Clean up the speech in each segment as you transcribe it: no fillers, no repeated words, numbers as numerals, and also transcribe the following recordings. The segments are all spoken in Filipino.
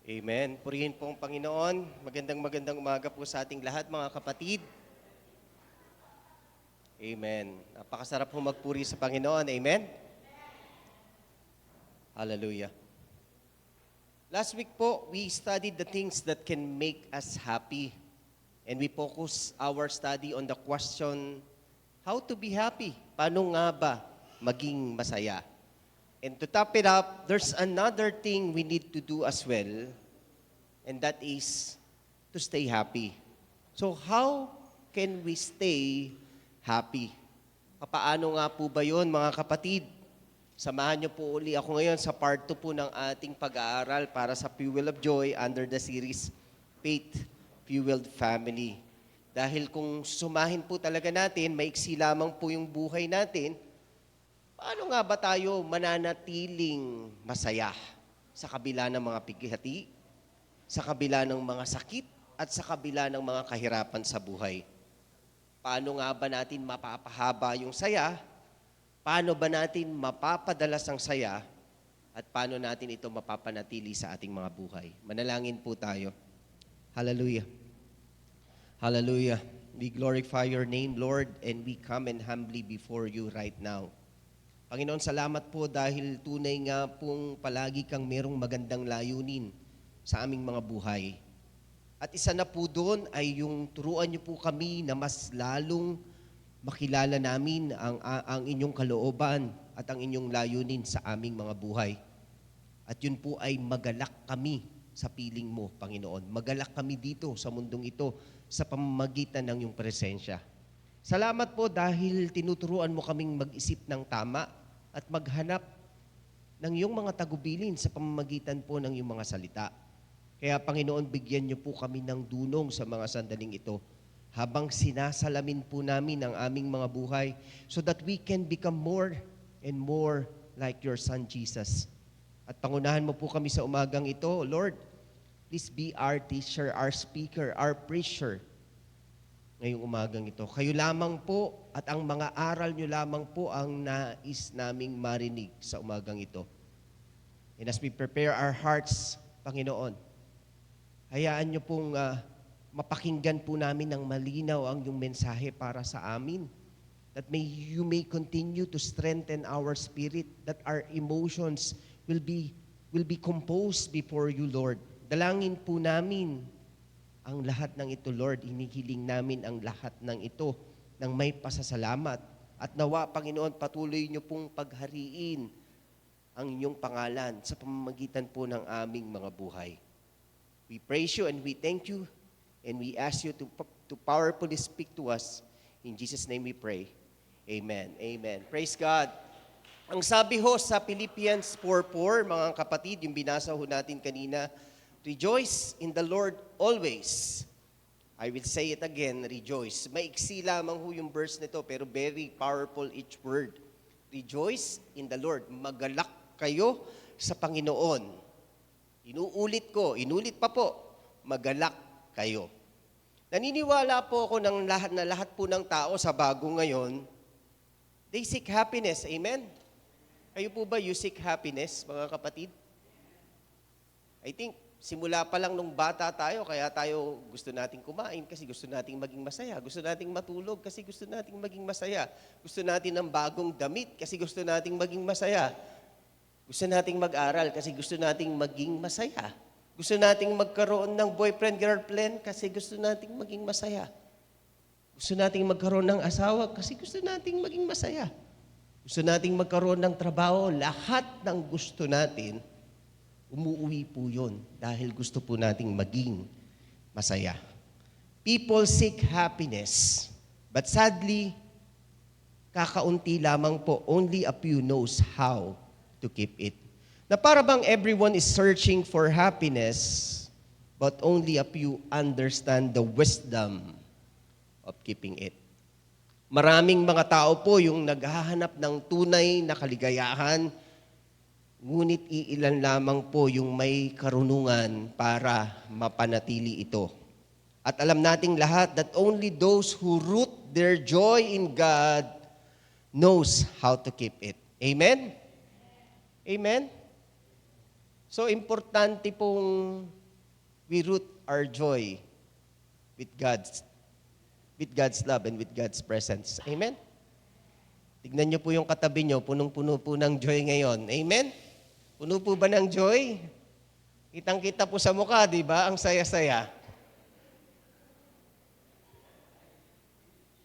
Amen. Purihin po ang Panginoon. Magandang umaga po sa ating lahat, mga kapatid. Amen. Napakasarap po magpuri sa Panginoon. Amen. Hallelujah. Last week po, we studied the things that can make us happy. And we focus our study on the question, how to be happy? Paano nga ba maging masaya? And to top it up, there's another thing we need to do as well, and that is to stay happy. So how can we stay happy? Paano nga po ba yun, mga kapatid? Samahan niyo po uli ako ngayon sa part 2 po ng ating pag-aaral para sa Fuel of Joy under the series Faith Fueled Family. Dahil kung sumahin po talaga natin, maiksi lamang po yung buhay natin, paano nga ba tayo mananatiling masaya sa kabila ng mga pighati, sa kabila ng mga sakit, at sa kabila ng mga kahirapan sa buhay? Paano nga ba natin mapapahaba yung saya? Paano ba natin mapapadalas ang saya? At paano natin ito mapapanatili sa ating mga buhay? Manalangin po tayo. Hallelujah. Hallelujah. We glorify your name, Lord, and we come and humbly before you right now. Panginoon, salamat po dahil tunay nga pong palagi kang merong magandang layunin sa aming mga buhay. At isa na po doon ay yung turuan niyo po kami na mas lalong makilala namin ang inyong kalooban at ang inyong layunin sa aming mga buhay. At yun po ay magalak kami sa piling mo, Panginoon. Magalak kami dito sa mundong ito sa pamamagitan ng iyong presensya. Salamat po dahil tinuturuan mo kaming mag-isip ng tama at maghanap ng iyong mga tagubilin sa pamamagitan po ng iyong mga salita. Kaya Panginoon, bigyan niyo po kami ng dunong sa mga sandaling ito habang sinasalamin po namin ang aming mga buhay so that we can become more and more like your Son Jesus. At pangunahan mo po kami sa umagang ito, Lord, please be our teacher, our speaker, our preacher ngayong umagang ito. Kayo lamang po at ang mga aral nyo lamang po ang nais naming marinig sa umagang ito. And as we prepare our hearts, Panginoon, hayaan nyo pong mapakinggan po namin ng malinaw ang yung mensahe para sa amin. That you may continue to strengthen our spirit, that our emotions will be composed before you, Lord. Dalangin po namin ang lahat ng ito, Lord. Hinihiling namin ang lahat ng ito ng may pasasalamat. At nawa, Panginoon, patuloy niyo pong paghariin ang inyong pangalan sa pamamagitan po ng aming mga buhay. We praise you and we thank you and we ask you to powerfully speak to us. In Jesus' name we pray. Amen. Amen. Praise God. Ang sabi ho sa Philippians 4:4, mga kapatid, yung binasa ho natin kanina, rejoice in the Lord always. I will say it again, rejoice. Maiksi lamang ho yung verse nito, pero very powerful each word. Rejoice in the Lord. Magalak kayo sa Panginoon. Inuulit pa po, magalak kayo. Naniniwala po ako ng lahat po ng tao sa bago ngayon, they seek happiness. Amen? Kayo po ba you seek happiness, mga kapatid? I think, simula pa lang nung bata tayo, kaya tayo gusto nating kumain kasi gusto nating maging masaya. Gusto nating matulog kasi gusto nating maging masaya. Gusto natin ng bagong damit kasi gusto nating maging masaya. Gusto nating mag-aral kasi gusto nating maging masaya. Gusto nating magkaroon ng boyfriend, girlfriend kasi gusto nating maging masaya. Gusto nating magkaroon ng asawa kasi gusto nating maging masaya. Gusto nating magkaroon ng trabaho. Lahat ng gusto natin, umuwi po yun dahil gusto po nating maging masaya. People seek happiness, but sadly, kakaunti lamang po, only a few knows how to keep it. Na para bang everyone is searching for happiness, but only a few understand the wisdom of keeping it. Maraming mga tao po yung naghahanap ng tunay na kaligayahan, ngunit iilan lamang po yung may karunungan para mapanatili ito. At alam nating lahat that only those who root their joy in God knows how to keep it. Amen? Amen? So, importante pong we root our joy with God's love and with God's presence. Amen? Tignan niyo po yung katabi niyo, punong-puno po ng joy ngayon. Amen? Puno po ba ng joy? Kitang-kita po sa mukha, di ba? Ang saya-saya.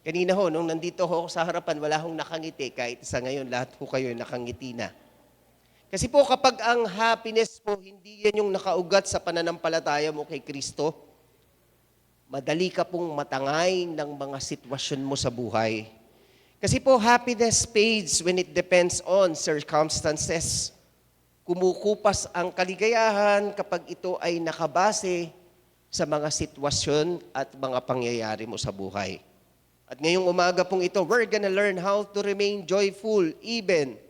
Kanina ho, nung nandito ho sa harapan, wala hong nakangiti. Kahit sa ngayon, lahat po kayo nakangiti na. Kasi po kapag ang happiness po, hindi yan yung nakaugat sa pananampalataya mo kay Kristo, madali ka pong matangay ng mga sitwasyon mo sa buhay. Kasi po, happiness fades when it depends on circumstances. Kumukupas ang kaligayahan kapag ito ay nakabase sa mga sitwasyon at mga pangyayari mo sa buhay. At ngayong umaga pong ito, we're gonna learn how to remain joyful even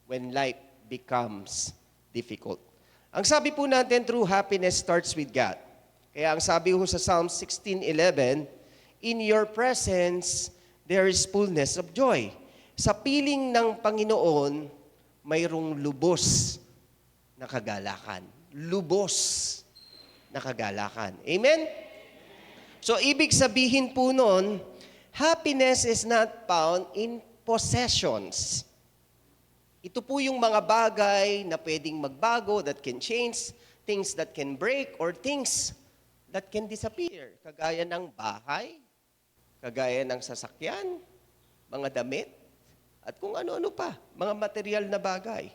when life becomes difficult. Ang sabi po natin, true happiness starts with God. Kaya ang sabi po sa Psalm 16:11, in your presence, there is fullness of joy. Sa piling ng Panginoon, mayroong lubos na kagalakan. Lubos na kagalakan. Amen? So, ibig sabihin po nun, happiness is not found in possessions. Ito po yung mga bagay na pwedeng magbago, that can change, things that can break, or things that can disappear. Kagaya ng bahay, kagaya ng sasakyan, mga damit, at kung ano-ano pa, mga material na bagay.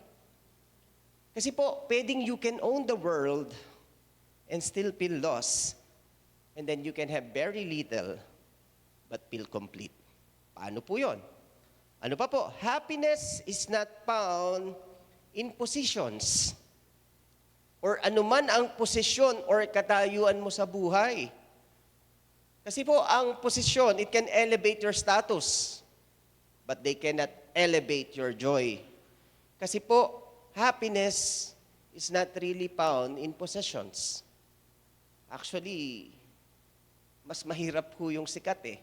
Kasi po, pwedeng you can own the world and still feel lost, and then you can have very little but feel complete. Paano po yun? Ano pa po? Happiness is not found in positions or anuman ang posisyon or katayuan mo sa buhay. Kasi po, ang posisyon, it can elevate your status, but they cannot elevate your joy. Kasi po, happiness is not really found in possessions. Actually, mas mahirap po yung sikat eh.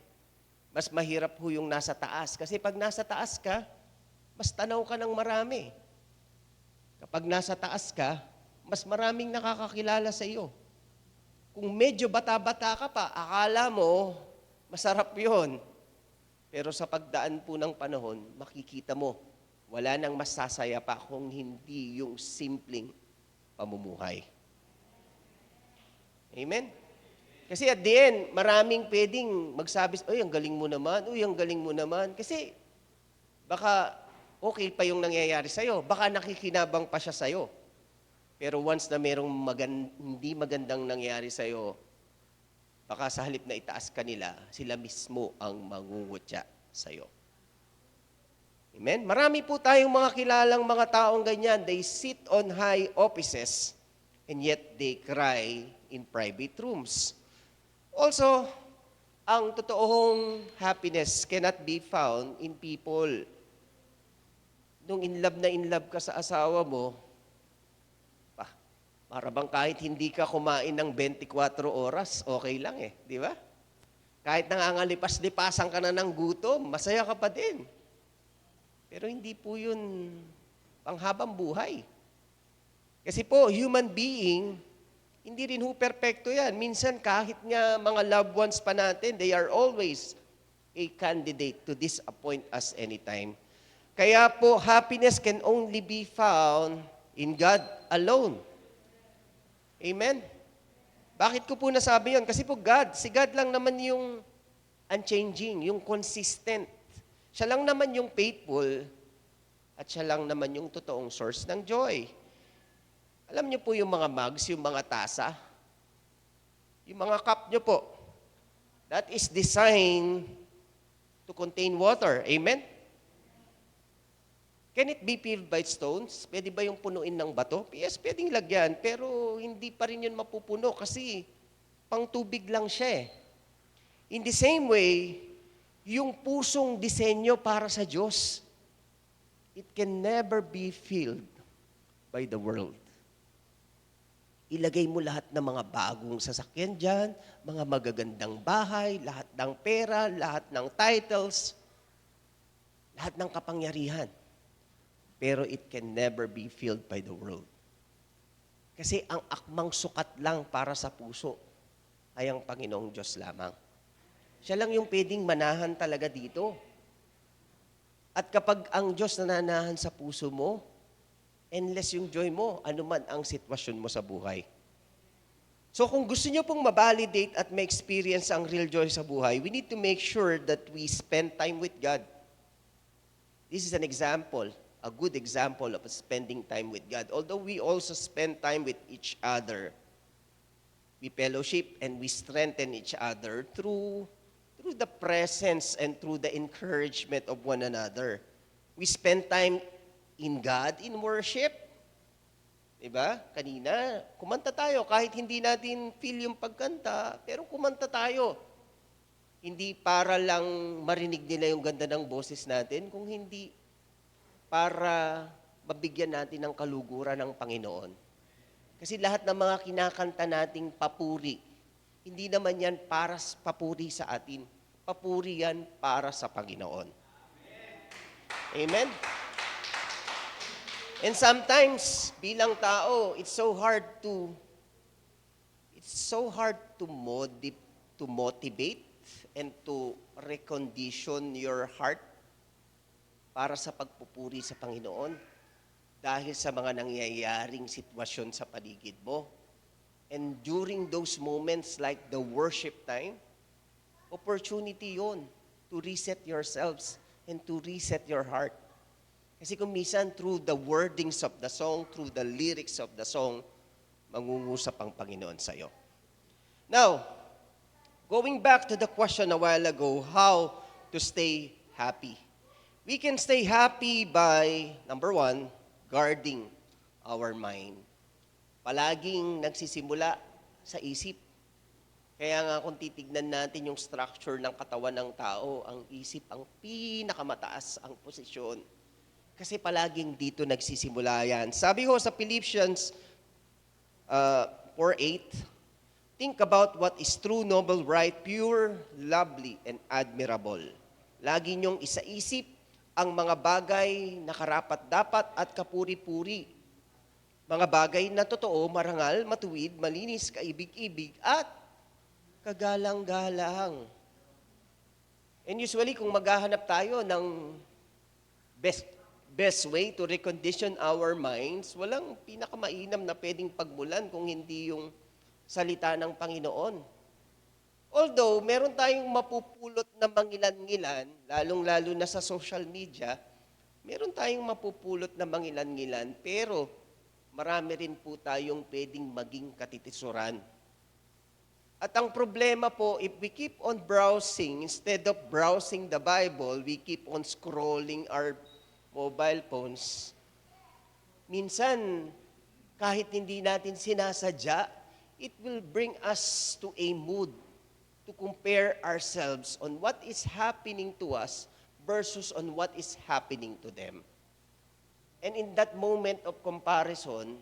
Mas mahirap po yung nasa taas. Kasi pag nasa taas ka, mas tanaw ka ng marami. Kapag nasa taas ka, mas maraming nakakakilala sa iyo. Kung medyo bata-bata ka pa, akala mo, masarap yon. Pero sa pagdaan po ng panahon, makikita mo, wala nang masasaya pa kung hindi yung simpleng pamumuhay. Amen? Kasi at the end, maraming pwedeng magsabi, uy, ang galing mo naman, uy, ang galing mo naman. Kasi baka okay pa yung nangyayari sa'yo, baka nakikinabang pa siya sa'yo. Pero once na merong hindi magandang nangyari sa'yo, baka sa halip na itaas ka nila, sila mismo ang mangungutya sa'yo. Amen? Marami po tayong mga kilalang mga taong ganyan. They sit on high offices and yet they cry in private rooms. Also, ang totoong happiness cannot be found in people. Nung in love ka sa asawa mo, para bang kahit hindi ka kumain ng 24 oras, okay lang eh, di ba? Kahit nangangalipas-lipasan ka na ng gutom, masaya ka pa din. Pero hindi po yun panghabang buhay. Kasi po, human being, hindi rin ho perpekto yan. Minsan kahit nga mga loved ones pa natin, they are always a candidate to disappoint us anytime. Kaya po, happiness can only be found in God alone. Amen? Bakit ko po nasabi yun? Kasi po si God lang naman yung unchanging, yung consistent. Siya lang naman yung faithful at siya lang naman yung totoong source ng joy. Alam niyo po yung mga mugs, yung mga tasa, yung mga cup niyo po, that is designed to contain water. Amen? Can it be filled by stones? Pwede ba yung punuin ng bato? Yes, pwedeng lagyan, pero hindi pa rin yun mapupuno kasi pang tubig lang siya eh. In the same way, yung pusong disenyo para sa Diyos, it can never be filled by the world. Ilagay mo lahat ng mga bagong sasakyan dyan, mga magagandang bahay, lahat ng pera, lahat ng titles, lahat ng kapangyarihan. Pero it can never be filled by the world. Kasi ang akmang sukat lang para sa puso ay ang Panginoong Diyos lamang. Siya lang yung pwedeng manahan talaga dito. At kapag ang Diyos nananahan sa puso mo, endless yung joy mo, anuman ang sitwasyon mo sa buhay. So kung gusto nyo pong ma-validate at ma-experience ang real joy sa buhay, we need to make sure that we spend time with God. This is an example, a good example of spending time with God. Although we also spend time with each other, we fellowship and we strengthen each other through the presence and through the encouragement of one another. We spend time in God, in worship. Diba? Kanina, kumanta tayo. Kahit hindi natin feel yung pagkanta, pero kumanta tayo. Hindi para lang marinig nila yung ganda ng boses natin, kung hindi para mabigyan natin ng kaluguran ng Panginoon. Kasi lahat ng mga kinakanta nating papuri, hindi naman yan para papuri sa atin. Papuri yan para sa Panginoon. Amen? And sometimes, bilang tao, it's so hard to motivate and to recondition your heart para sa pagpupuri sa Panginoon dahil sa mga nangyayaring sitwasyon sa paligid mo. And during those moments like the worship time, opportunity yon to reset yourselves and to reset your heart. Kasi kung minsan through the wordings of the song, through the lyrics of the song, mangungusap ang Panginoon sa'yo. Now, going back to the question a while ago, how to stay happy. We can stay happy by, number one, guarding our mind. Palaging nagsisimula sa isip. Kaya nga kung titignan natin yung structure ng katawan ng tao, ang isip ang pinakamataas ang posisyon. Kasi palaging dito nagsisimula yan. Sabi ko sa Philippians 4:8, think about what is true, noble, right, pure, lovely, and admirable. Lagi niyong isaisip ang mga bagay na karapat-dapat at kapuri-puri. Mga bagay na totoo, marangal, matuwid, malinis, kaibig-ibig, at kagalang-galang. And usually, kung maghahanap tayo ng best way to recondition our minds, walang pinakamainam na pwedeng pagmulan kung hindi yung salita ng Panginoon. Although, meron tayong mapupulot na mangilan-ngilan, lalong-lalo na sa social media, meron tayong mapupulot na mangilan-ngilan, pero marami rin po tayong pwedeng maging katitisuran. At ang problema po, if we keep on browsing, instead of browsing the Bible, we keep on scrolling our mobile phones. Minsan, kahit hindi natin sinasadya, it will bring us to a mood to compare ourselves on what is happening to us versus on what is happening to them. And in that moment of comparison,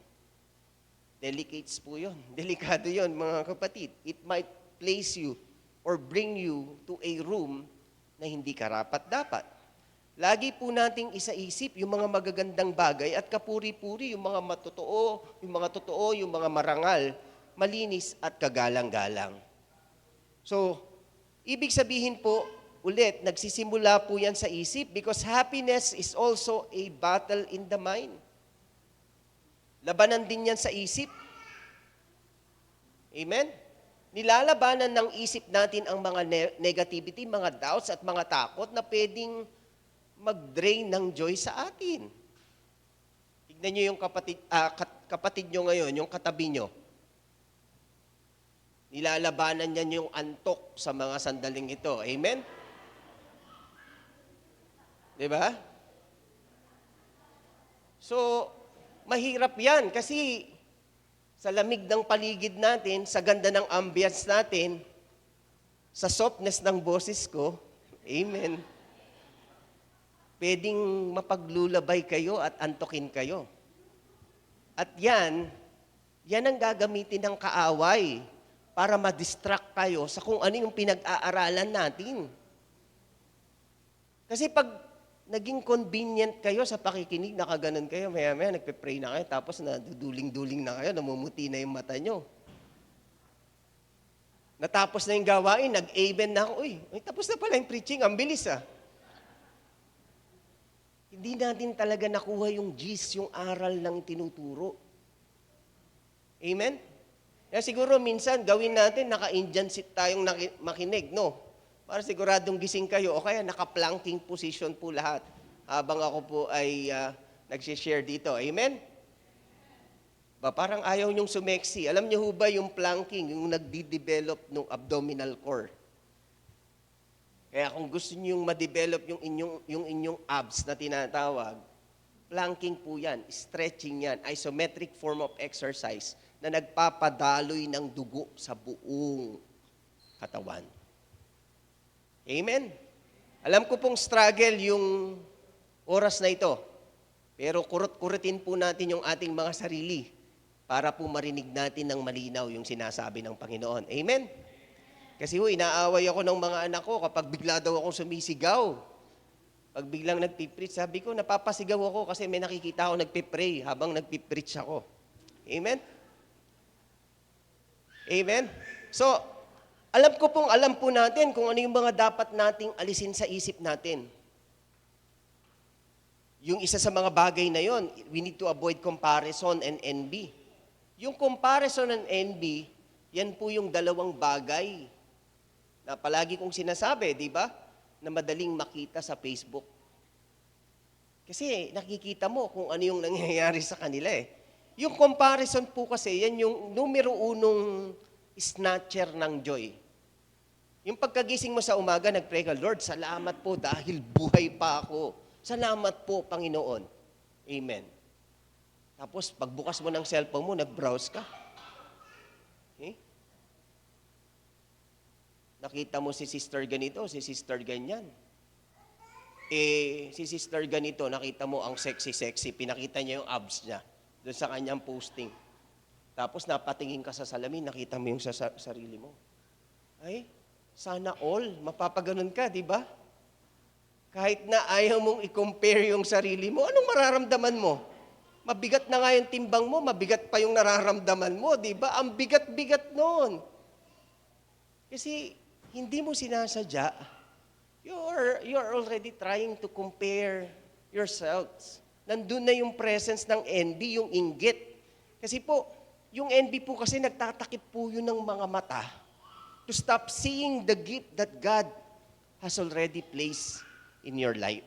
delicates po yun. Delikado yun, mga kapatid. It might place you or bring you to a room na hindi karapat-dapat. Lagi po nating isaisip yung mga magagandang bagay at kapuri-puri, yung mga totoo, yung mga marangal, malinis at kagalang-galang. So, ibig sabihin po, ulit, nagsisimula po yan sa isip because happiness is also a battle in the mind. Labanan din yan sa isip. Amen? Nilalabanan ng isip natin ang mga negativity, mga doubts at mga takot na pwedeng mag-drain ng joy sa atin. Tignan nyo yung kapatid nyo ngayon, yung katabi nyo. Nilalabanan niyan yung antok sa mga sandaling ito. Amen? Diba? So, mahirap yan kasi sa lamig ng paligid natin, sa ganda ng ambience natin, sa softness ng boses ko, amen, pwedeng mapaglulabay kayo at antokin kayo. At yan ang gagamitin ng kaaway para ma-distract kayo sa kung ano yung pinag-aaralan natin. Kasi pag naging convenient kayo sa pakikinig, nakaganon kayo, maya-maya nagpe-pray na kayo, tapos naduduling-duling na kayo, namumuti na yung mata nyo. Natapos na yung gawain, nag-amen na ako, uy, tapos na pala yung preaching, ang bilis ah. Hindi natin talaga nakuha yung gist, yung aral ng tinuturo. Amen? Kaya siguro minsan gawin natin, naka-Indian seat tayong makinig, no? Para siguradong gising kayo o kaya naka-planking position po lahat habang ako po ay nag-share dito. Amen? Parang ayaw nyong sumeksi. Alam niyo ho ba yung planking, yung nagdi-develop ng abdominal core? Kaya kung gusto niyo yung ma-develop yung inyong abs na tinatawag, planking po yan, stretching yan, isometric form of exercise na nagpapadaloy ng dugo sa buong katawan. Amen? Alam ko pong struggle yung oras na ito. Pero kurot-kurutin po natin yung ating mga sarili para po marinig natin ng malinaw yung sinasabi ng Panginoon. Amen? Kasi inaaway ako ng mga anak ko kapag bigla daw akong sumisigaw. Pag biglang nagpipreach, sabi ko, napapasigaw ako kasi may nakikita ako nagpipray habang nagpipreach ako. Amen? Amen? So, alam po natin kung ano yung mga dapat nating alisin sa isip natin. Yung isa sa mga bagay na yon, we need to avoid comparison and envy. Yung comparison and envy, yan po yung dalawang bagay na palagi kong sinasabi, di ba? Na madaling makita sa Facebook. Kasi nakikita mo kung ano yung nangyayari sa kanila eh. Yung comparison po kasi, yan yung numero unong snatcher ng joy. Yung pagkagising mo sa umaga, nag-pray ka, Lord, salamat po dahil buhay pa ako. Salamat po, Panginoon. Amen. Tapos, pagbukas mo ng cellphone mo, nag-browse ka. Okay? Nakita mo si sister ganito, si sister ganyan. Si sister ganito, nakita mo ang sexy-sexy, pinakita niya yung abs niya doon sa kanyang posting. Tapos, napatingin ka sa salamin, nakita mo yung sarili mo. Ay, sana all, mapapaganon ka, di ba? Kahit na ayaw mong i-compare yung sarili mo, anong mararamdaman mo? Mabigat na nga yung timbang mo, mabigat pa yung nararamdaman mo, di ba? Ang bigat-bigat noon. Kasi hindi mo sinasadya, you're already trying to compare yourselves. Nandun na yung presence ng envy, yung inggit. Kasi po, yung envy po kasi nagtatakip po yun ng mga mata to stop seeing the gift that God has already placed in your life.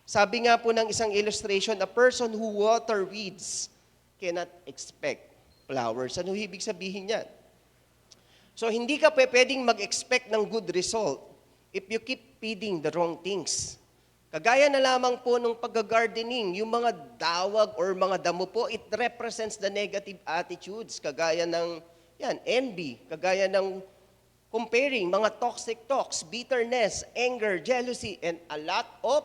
Sabi nga po ng isang illustration, a person who water weeds cannot expect flowers. Ano ibig sabihin yan? So, hindi ka pwedeng mag-expect ng good result if you keep feeding the wrong things. Kagaya na lamang po ng pag-gardening, yung mga dawag or mga damo po, it represents the negative attitudes. Kagaya ng envy, kagaya ng comparing, mga toxic talks, bitterness, anger, jealousy, and a lot of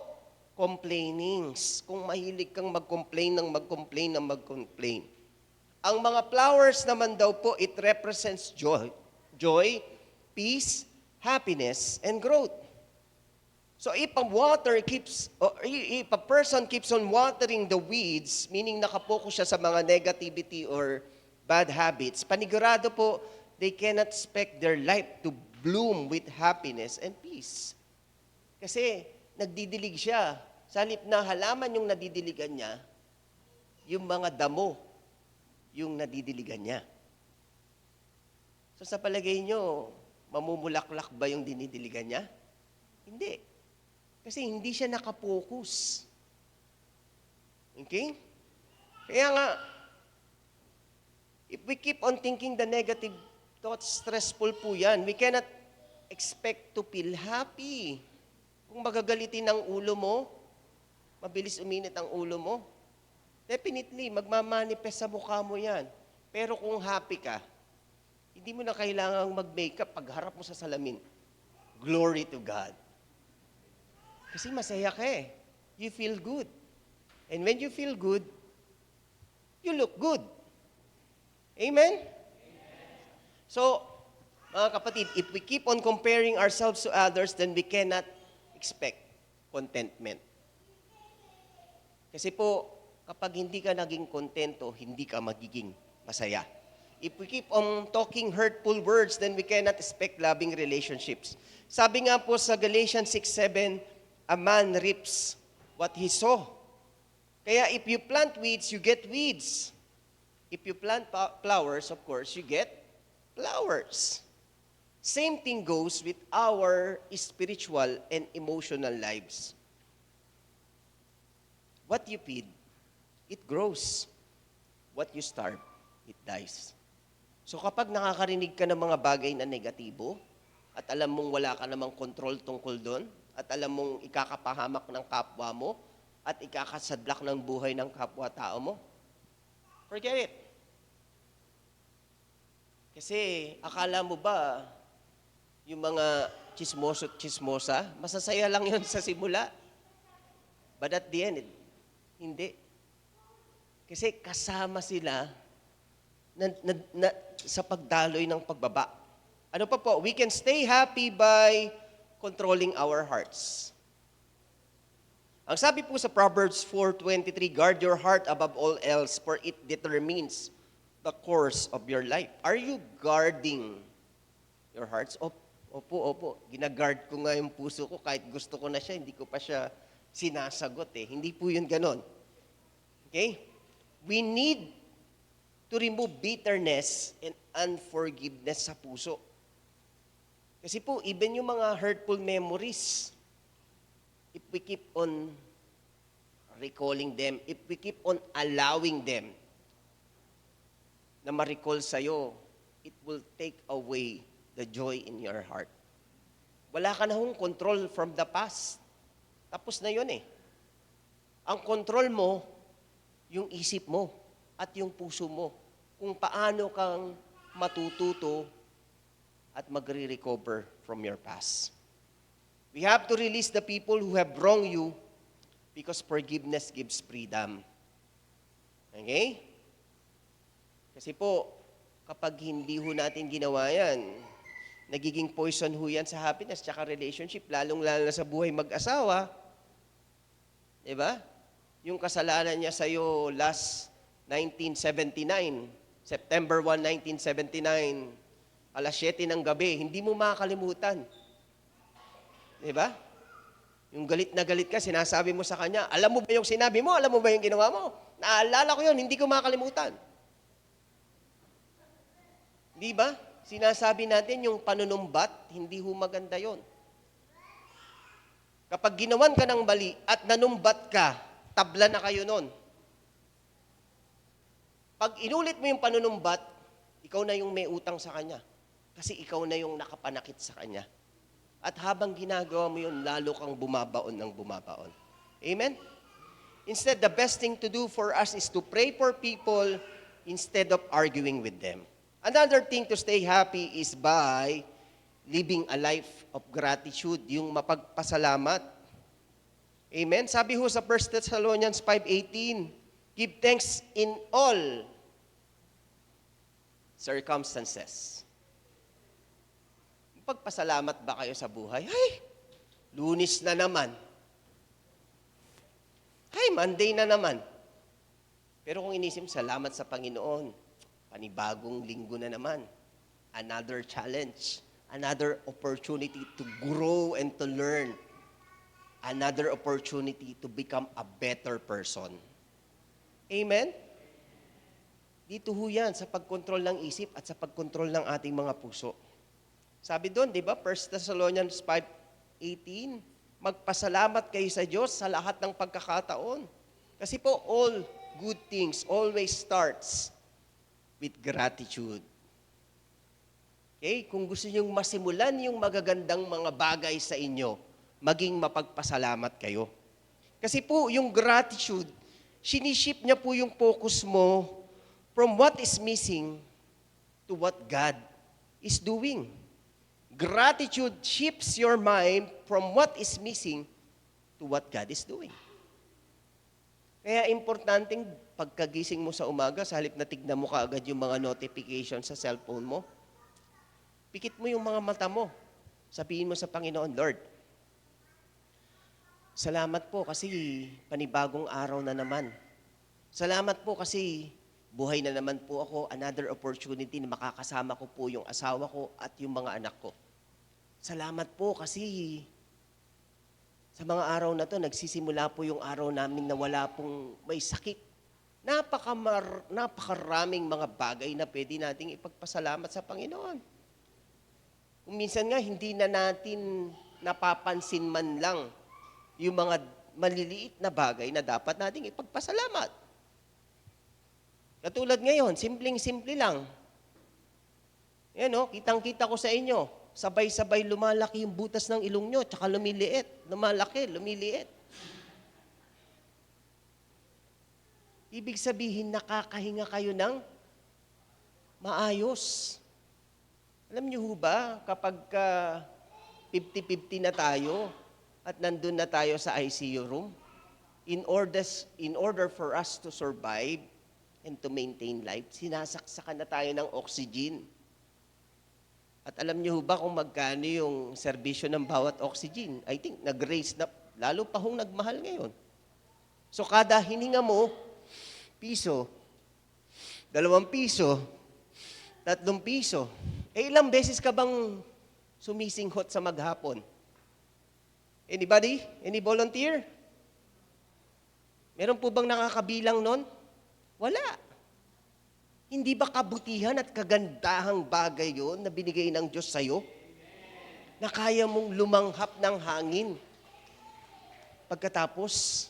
complainings. Kung mahilig kang mag-complain. Ang mga flowers naman daw po, it represents joy, peace, happiness, and growth. So if a person keeps on watering the weeds, meaning nakapokus siya sa mga negativity or bad habits, panigurado po, they cannot expect their life to bloom with happiness and peace. Kasi nagdidilig siya. Sa halip na halaman yung nadidiligan niya, yung mga damo, yung nadidiligan niya. So sa palagay nyo, mamumulaklak ba yung dinidiligan niya? Hindi. Kasi hindi siya nakapokus. Okay? Kaya nga, if we keep on thinking the negative thoughts, stressful po yan. We cannot expect to feel happy. Kung magagalitin ang ulo mo, mabilis uminit ang ulo mo, definitely, magmamanifest sa mukha mo yan. Pero kung happy ka, hindi mo na kailangang mag-makeup pagharap mo sa salamin. Glory to God. Kasi masaya ka eh. You feel good. And when you feel good, you look good. Amen? So, mga kapatid, if we keep on comparing ourselves to others, then we cannot expect contentment. Kasi po, kapag hindi ka naging kontento, hindi ka magiging masaya. If we keep on talking hurtful words, then we cannot expect loving relationships. Sabi nga po sa Galatians 6:7, a man reaps what he sow. Kaya if you plant weeds, you get weeds. If you plant flowers, of course, you get flowers. Same thing goes with our spiritual and emotional lives. What you feed, it grows. What you starve, it dies. So kapag nakakarinig ka ng mga bagay na negatibo, at alam mong wala ka namang control tungkol doon, at alam mong ikakapahamak ng kapwa mo, at ikakasadlak ng buhay ng kapwa-tao mo, forget it. Kasi akala mo ba, yung mga chismoso at chismosa, masasaya lang yun sa simula. But at the end, hindi. Kasi kasama sila sa pagdaloy ng pagbaba. Ano pa po? We can stay happy by controlling our hearts. Ang sabi po sa Proverbs 4:23, guard your heart above all else, for it determines the course of your life. Are you guarding your hearts? Opo. Ginaguard ko nga yung puso ko kahit gusto ko na siya, hindi ko pa siya sinasagot eh. Hindi po yun ganon. Okay? We need to remove bitterness and unforgiveness sa puso. Kasi po, even yung mga hurtful memories, if we keep on recalling them, if we keep on allowing them na ma-recall sa'yo, it will take away the joy in your heart. Wala ka na hong control from the past. Tapos na yun eh. Ang control mo, yung isip mo at yung puso mo. Kung paano kang matututo at magre-recover from your past. We have to release the people who have wronged you because forgiveness gives freedom. Okay? Kasi po, kapag hindi ho natin ginawa yan, nagiging poison ho yan sa happiness tsaka relationship, lalong-lalo na sa buhay mag-asawa. Diba? Yung kasalanan niya sa'yo last 1979, September 1, 1979, alas 7 ng gabi, hindi mo makakalimutan. Diba? Yung galit na galit ka, sinasabi mo sa kanya, alam mo ba yung sinabi mo? Alam mo ba yung ginawa mo? Naalala ko yun, hindi ko makakalimutan. Di ba? Sinasabi natin yung panunumbat, hindi ho maganda yon. Kapag ginawan ka ng mali at nanumbat ka, tabla na kayo nun. Pag inulit mo yung panunumbat, ikaw na yung may utang sa kanya. Kasi ikaw na yung nakapanakit sa kanya. At habang ginagawa mo yun, lalo kang bumabaon ng bumabaon. Amen? Instead, the best thing to do for us is to pray for people instead of arguing with them. Another thing to stay happy is by living a life of gratitude, yung mapagpasalamat. Amen? Sabi ho sa 1 Thessalonians 5:18, give thanks in all circumstances. Pagpasalamat ba kayo sa buhay? Ay, Lunes na naman. Ay, Monday na naman. Pero kung inisip, salamat sa Panginoon. Panibagong linggo na naman. Another challenge. Another opportunity to grow and to learn. Another opportunity to become a better person. Amen? Dito ho yan sa pagkontrol ng isip at sa pagkontrol ng ating mga puso. Sabi doon, di ba, 1 Thessalonians 5:18, magpasalamat kayo sa Diyos sa lahat ng pagkakataon. Kasi po, all good things always starts with gratitude. Okay? Kung gusto niyong masimulan yung magagandang mga bagay sa inyo, maging mapagpasalamat kayo. Kasi po, yung gratitude, sinishift niya po yung focus mo from what is missing to what God is doing. Gratitude shifts your mind from what is missing to what God is doing. Kaya importanteng pagkagising mo sa umaga, sa halip na tignan mo kaagad yung mga notification sa cellphone mo, pikit mo yung mga mata mo. Sabihin mo sa Panginoon, Lord, Salamat po kasi panibagong araw na naman. Salamat po kasi buhay na naman po ako, another opportunity na makakasama ko po yung asawa ko at yung mga anak ko. Salamat po kasi sa mga araw na to, nagsisimula po yung araw namin na wala pong may sakit. Napakaraming mga bagay na pwede nating ipagpasalamat sa Panginoon. Kung minsan nga, hindi na natin napapansin man lang yung mga maliliit na bagay na dapat nating ipagpasalamat. Katulad ngayon, simpleng-simple lang. Yan o, kitang-kita ko sa inyo, sabay-sabay lumalaki yung butas ng ilong nyo, tsaka lumiliit, lumalaki, lumiliit. Ibig sabihin, nakakahinga kayo ng maayos. Alam niyo ho ba, kapag 50-50 na tayo at nandun na tayo sa ICU room, in order for us to survive and to maintain life, sinasaksakan na tayo ng oxygen. At alam niyo ba kung magkano yung serbisyo ng bawat oxygen? I think nag-raise na, lalo pa hong nagmahal ngayon. So kada hininga mo, piso, 2 piso, 3 piso. Ilang beses ka bang sumisinghot sa maghapon? Anybody? Any volunteer? Meron po bang nakakabilang nun? Wala. Hindi ba kabutihan at kagandahang bagay yon na binigay ng Diyos sa'yo? Na kaya mong lumanghap ng hangin. Pagkatapos,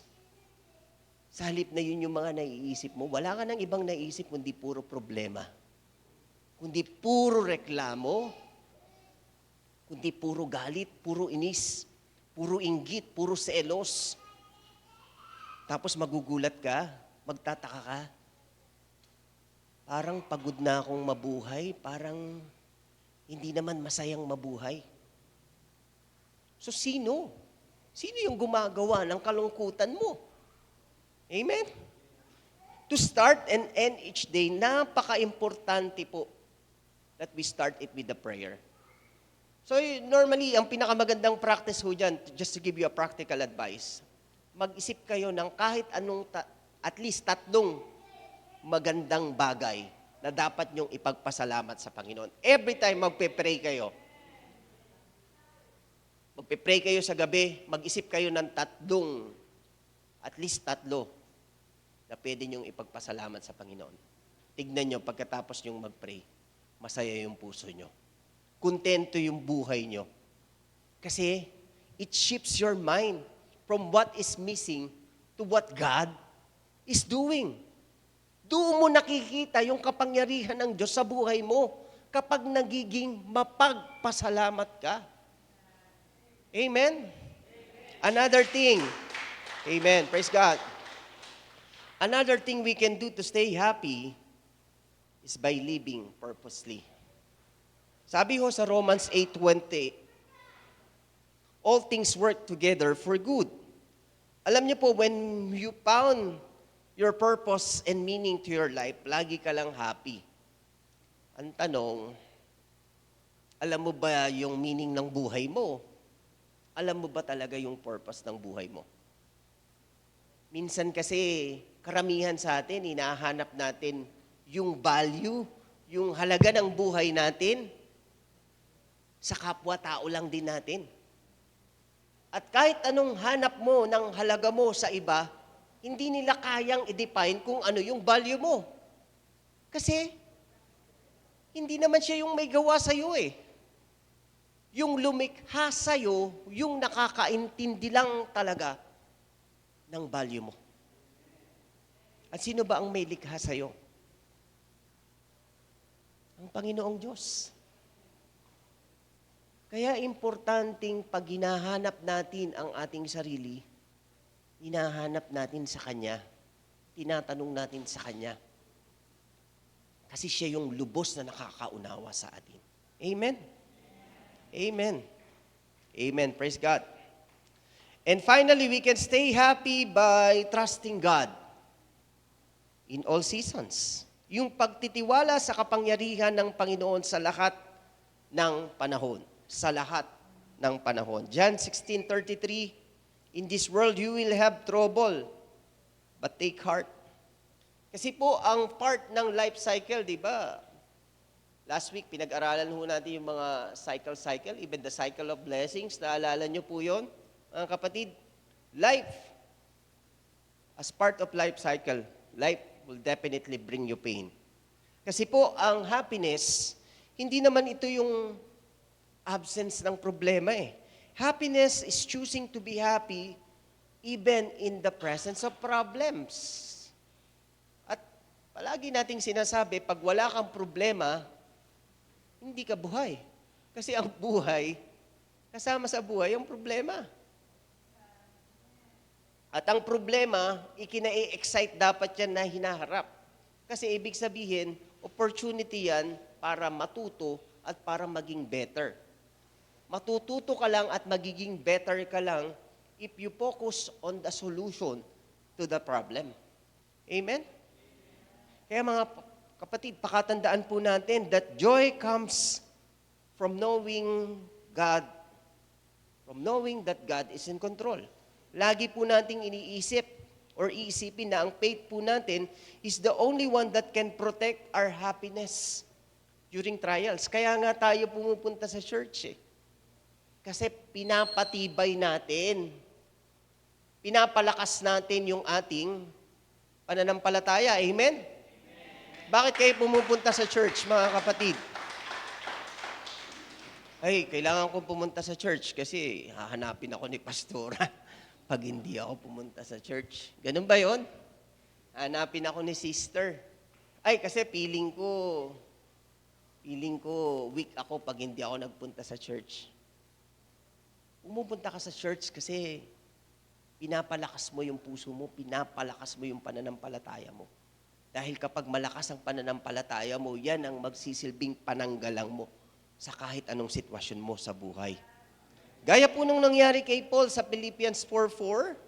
sa halip na yun yung mga naiisip mo, wala ka nang ibang naiisip kundi puro problema. Kundi puro reklamo, kundi puro galit, puro inis, puro inggit, puro selos. Tapos magugulat ka, magtataka ka. Parang pagod na akong mabuhay, parang hindi naman masayang mabuhay. So sino? Sino yung gumagawa ng kalungkutan mo? Amen? To start and end each day, napaka-importante po that we start it with the prayer. So normally, ang pinakamagandang practice ho dyan, just to give you a practical advice, mag-isip kayo ng kahit anong, at least 3 magandang bagay na dapat nyong ipagpasalamat sa Panginoon. Every time magpe-pray kayo sa gabi, mag-isip kayo ng 3, at least 3, na pwede nyong ipagpasalamat sa Panginoon. Tignan nyo, pagkatapos nyong mag-pray, masaya yung puso nyo. Kontento yung buhay nyo. Kasi it shifts your mind from what is missing to what God is doing. Doon mo nakikita yung kapangyarihan ng Diyos sa buhay mo kapag nagiging mapagpasalamat ka. Amen? Another thing. Amen. Praise God. Another thing we can do to stay happy is by living purposely. Sabi ho sa Romans 8:20, all things work together for good. Alam niyo po, when you found your purpose and meaning to your life, lagi ka lang happy. Ang tanong, alam mo ba yung meaning ng buhay mo? Alam mo ba talaga yung purpose ng buhay mo? Minsan kasi, karamihan sa atin, hinahanap natin yung value, yung halaga ng buhay natin, sa kapwa-tao lang din natin. At kahit anong hanap mo ng halaga mo sa iba, hindi nila kayang i-define kung ano yung value mo. Kasi, hindi naman siya yung may gawa sa'yo eh. Yung lumikha sa'yo, yung nakakaintindi lang talaga ng value mo. At sino ba ang may likha sa'yo? Ang Panginoong Diyos. Kaya importanteng pag hinahanap natin ang ating sarili, hinahanap natin sa Kanya, tinatanong natin sa Kanya. Kasi siya yung lubos na nakakaunawa sa atin. Amen? Amen. Amen. Praise God. And finally, we can stay happy by trusting God in all seasons. Yung pagtitiwala sa kapangyarihan ng Panginoon sa lahat ng panahon. Sa lahat ng panahon. John 16:33, In this world, you will have trouble. But take heart. Kasi po, ang part ng life cycle, di ba? Last week, pinag-aralan ho natin yung mga cycle, even the cycle of blessings. Naalala nyo po yun, mga kapatid? Life, as part of life cycle, life will definitely bring you pain. Kasi po, ang happiness, hindi naman ito yung absence ng problema eh. Happiness is choosing to be happy even in the presence of problems. At palagi nating sinasabi, pag wala kang problema, hindi ka buhay. Kasi ang buhay, kasama sa buhay ang problema. At ang problema, ikina-excite dapat yan na hinaharap. Kasi ibig sabihin, opportunity yan para matuto at para maging better. Matututo ka lang at magiging better ka lang if you focus on the solution to the problem. Amen? Kaya mga kapatid, pakatandaan po natin that joy comes from knowing God, from knowing that God is in control. Lagi po nating iniisip or iisipin na ang faith po natin is the only one that can protect our happiness during trials. Kaya nga tayo pumupunta sa church eh. Kasi pinapatibay natin, pinapalakas natin yung ating pananampalataya. Amen? Bakit kayo pumupunta sa church, mga kapatid? Ay, kailangan kong pumunta sa church kasi hahanapin ako ni pastora pag hindi ako pumunta sa church. Ganun ba yon? Hanapin ako ni sister. Ay, kasi feeling ko weak ako pag hindi ako nagpunta sa church. Pumupunta ka sa church kasi pinapalakas mo yung puso mo, pinapalakas mo yung pananampalataya mo. Dahil kapag malakas ang pananampalataya mo, yan ang magsisilbing pananggalang mo sa kahit anong sitwasyon mo sa buhay. Gaya po nung nangyari kay Paul sa Philippians 4:4,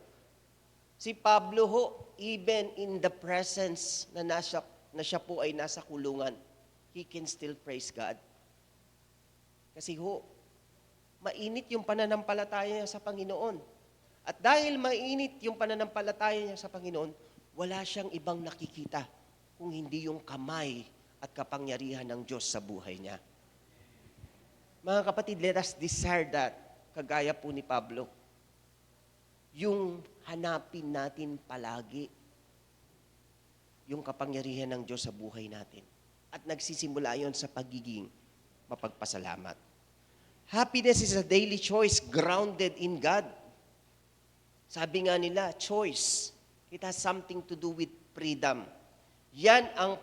si Pablo ho, even in the presence na siya po ay nasa kulungan, he can still praise God. Kasi ho, mainit yung pananampalataya niya sa Panginoon. At dahil mainit yung pananampalataya niya sa Panginoon, wala siyang ibang nakikita kung hindi yung kamay at kapangyarihan ng Diyos sa buhay niya. Mga kapatid, let us desire that, kagaya po ni Pablo. Yung hanapin natin palagi yung kapangyarihan ng Diyos sa buhay natin. At nagsisimula yon sa pagiging mapagpasalamat. Happiness is a daily choice grounded in God. Sabi nga nila, choice. It has something to do with freedom. Yan ang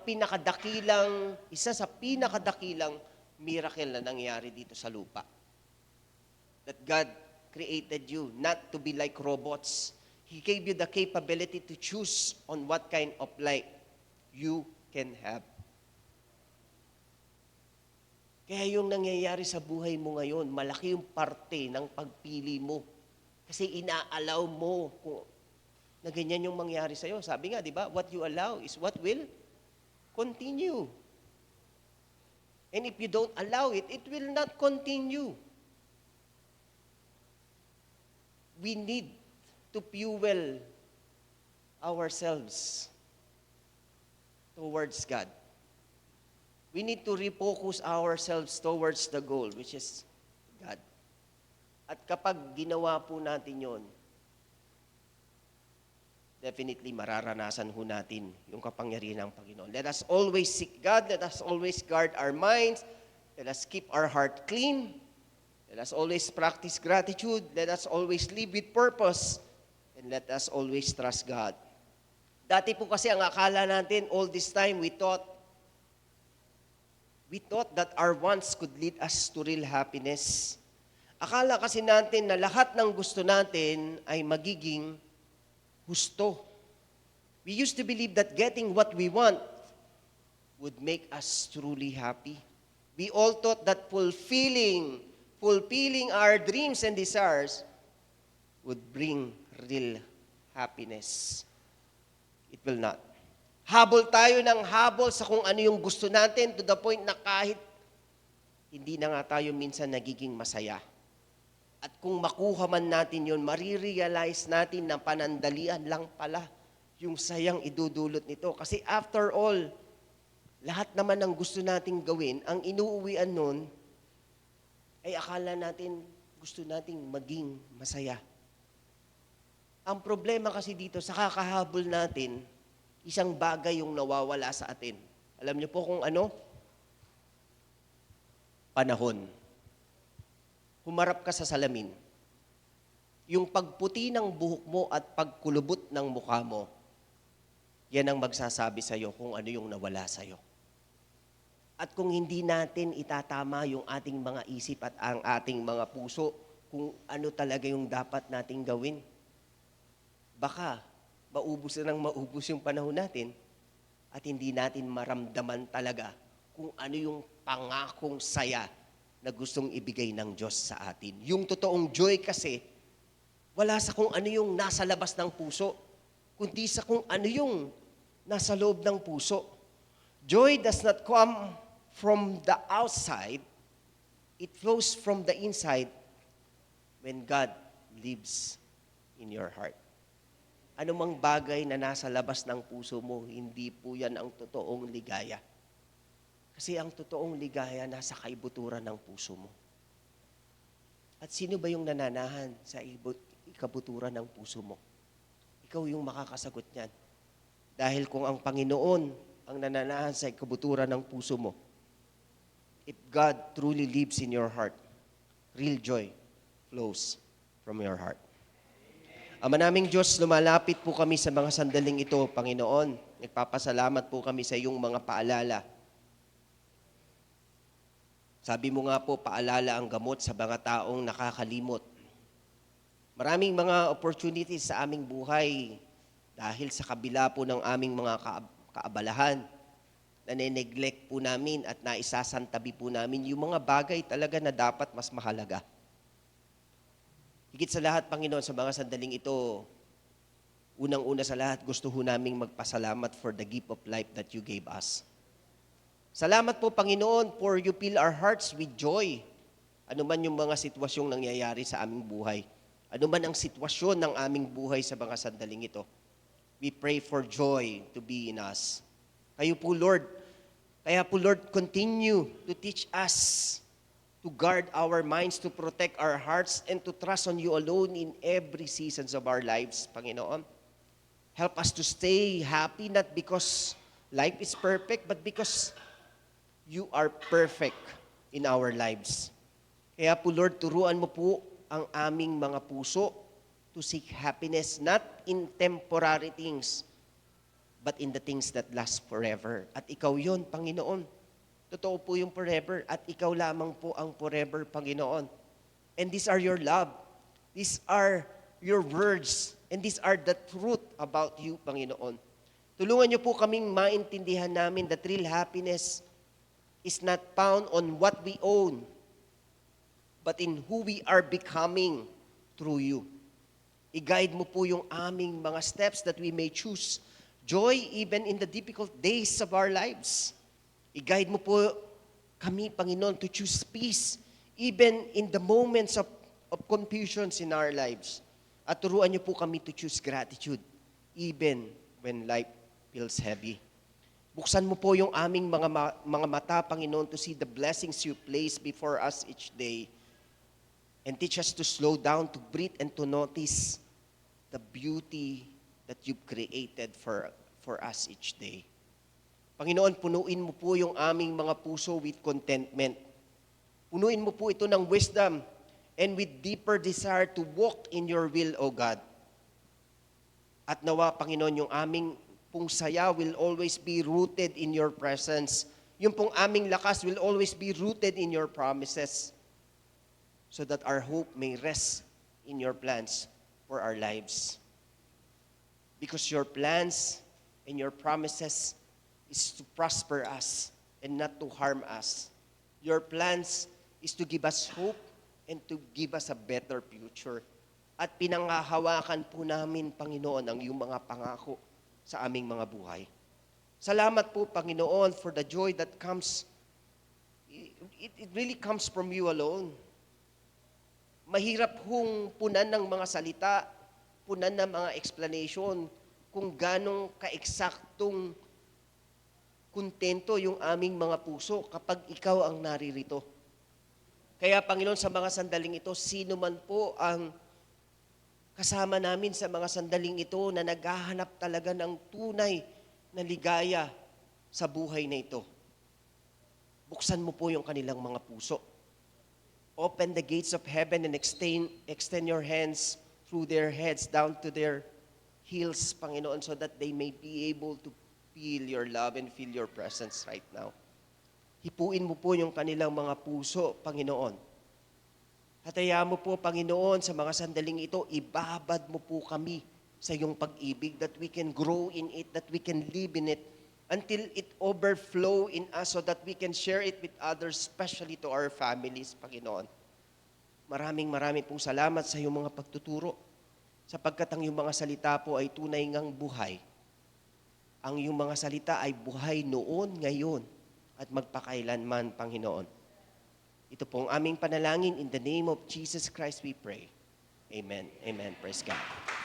isa sa pinakadakilang miracle na nangyari dito sa lupa. That God created you not to be like robots. He gave you the capability to choose on what kind of life you can have. Kaya yung nangyayari sa buhay mo ngayon, malaki yung parte ng pagpili mo. Kasi inaalaw mo na ganyan yung mangyari sa'yo. Sabi nga, di ba, what you allow is what will continue. And if you don't allow it, it will not continue. We need to fuel ourselves towards God. We need to refocus ourselves towards the goal, which is God. At kapag ginawa po natin yon, definitely mararanasan ho natin yung kapangyarihan ng Panginoon. Let us always seek God. Let us always guard our minds. Let us keep our heart clean. Let us always practice gratitude. Let us always live with purpose. And let us always trust God. Dati po kasi ang akala natin, all this time, we thought that our wants could lead us to real happiness. Akala kasi natin na lahat ng gusto natin ay magiging gusto. We used to believe that getting what we want would make us truly happy. We all thought that fulfilling our dreams and desires would bring real happiness. It will not. Habol tayo ng habol sa kung ano yung gusto natin to the point na kahit hindi na nga tayo minsan nagiging masaya. At kung makuha man natin yun, marirealize natin na panandalian lang pala yung sayang idudulot nito. Kasi after all, lahat naman ng gusto nating gawin, ang inuuwian nun, ay akala natin gusto nating maging masaya. Ang problema kasi dito, sa kakahabol natin, isang bagay yung nawawala sa atin. Alam niyo po kung ano? Panahon. Humarap ka sa salamin. Yung pagputi ng buhok mo at pagkulubot ng mukha mo, yan ang magsasabi sa'yo kung ano yung nawala sa'yo. At kung hindi natin itatama yung ating mga isip at ang ating mga puso kung ano talaga yung dapat nating gawin, baka maubos na ng maubos yung panahon natin at hindi natin maramdaman talaga kung ano yung pangakong saya na gustong ibigay ng Diyos sa atin. Yung totoong joy kasi, wala sa kung ano yung nasa labas ng puso, kundi sa kung ano yung nasa loob ng puso. Joy does not come from the outside, it flows from the inside when God lives in your heart. Anumang bagay na nasa labas ng puso mo, hindi po yan ang totoong ligaya. Kasi ang totoong ligaya nasa kaibuturan ng puso mo. At sino ba yung nananahan sa ikabuturan ng puso mo? Ikaw yung makakasagot niyan. Dahil kung ang Panginoon ang nananahan sa ikabuturan ng puso mo, if God truly lives in your heart, real joy flows from your heart. Ama naming Diyos, lumalapit po kami sa mga sandaling ito, Panginoon. Nagpapasalamat po kami sa iyong mga paalala. Sabi mo nga po, paalala ang gamot sa mga taong nakakalimot. Maraming mga opportunities sa aming buhay dahil sa kabila po ng aming mga kaabalahan, nane-neglect po namin at naisasantabi po namin yung mga bagay talaga na dapat mas mahalaga. Higit sa lahat, Panginoon, sa mga sandaling ito, unang-una sa lahat, gusto ho naming magpasalamat for the gift of life that you gave us. Salamat po, Panginoon, for you fill our hearts with joy. Ano man yung mga sitwasyong nangyayari sa aming buhay. Ano man ang sitwasyon ng aming buhay sa mga sandaling ito. We pray for joy to be in us. Kaya po, Lord, continue to teach us to guard our minds, to protect our hearts, and to trust on you alone in every seasons of our lives, Panginoon. Help us to stay happy, not because life is perfect, but because you are perfect in our lives. Kaya po, Lord, turuan mo po ang aming mga puso to seek happiness, not in temporary things, but in the things that last forever. At ikaw yon, Panginoon. Totoo po yung forever at ikaw lamang po ang forever, Panginoon. And these are your love. These are your words. And these are the truth about you, Panginoon. Tulungan niyo po kaming maintindihan namin that real happiness is not found on what we own, but in who we are becoming through you. I-guide mo po yung aming mga steps that we may choose joy even in the difficult days of our lives. I-guide mo po kami, Panginoon, to choose peace even in the moments of confusions in our lives. At turuan niyo po kami to choose gratitude even when life feels heavy. Buksan mo po yung aming mga mata, Panginoon, to see the blessings you place before us each day. And teach us to slow down, to breathe, and to notice the beauty that you've created for us each day. Panginoon, punuin mo po yung aming mga puso with contentment. Punuin mo po ito ng wisdom and with deeper desire to walk in your will, O God. At nawa, Panginoon, yung aming pong saya will always be rooted in your presence. Yung pong aming lakas will always be rooted in your promises so that our hope may rest in your plans for our lives. Because your plans and your promises is to prosper us and not to harm us. Your plans is to give us hope and to give us a better future. At pinangahawakan po namin, Panginoon, ang iyong mga pangako sa aming mga buhay. Salamat po, Panginoon, for the joy that comes, it really comes from you alone. Mahirap hong punan ng mga salita, punan ng mga explanation kung ganong kaeksaktong kontento yung aming mga puso kapag ikaw ang naririto. Kaya Panginoon, sa mga sandaling ito, sino man po ang kasama namin sa mga sandaling ito na naghahanap talaga ng tunay na ligaya sa buhay na ito, buksan mo po yung kanilang mga puso. Open the gates of heaven and extend your hands through their heads down to their heels, Panginoon, so that they may be able to feel your love and feel your presence right now. Hipuin mo po yung kanilang mga puso, Panginoon. At hayaan mo po, Panginoon, sa mga sandaling ito, ibabad mo po kami sa iyong pag-ibig, that we can grow in it, that we can live in it, until it overflow in us so that we can share it with others, especially to our families, Panginoon. Maraming pong salamat sa iyong mga pagtuturo, sapagkat ang iyong mga salita po ay tunay ngang buhay. Ang iyong mga salita ay buhay noon, ngayon, at magpakailanman, Panginoon. Ito pong aming panalangin, in the name of Jesus Christ we pray. Amen. Amen. Praise God.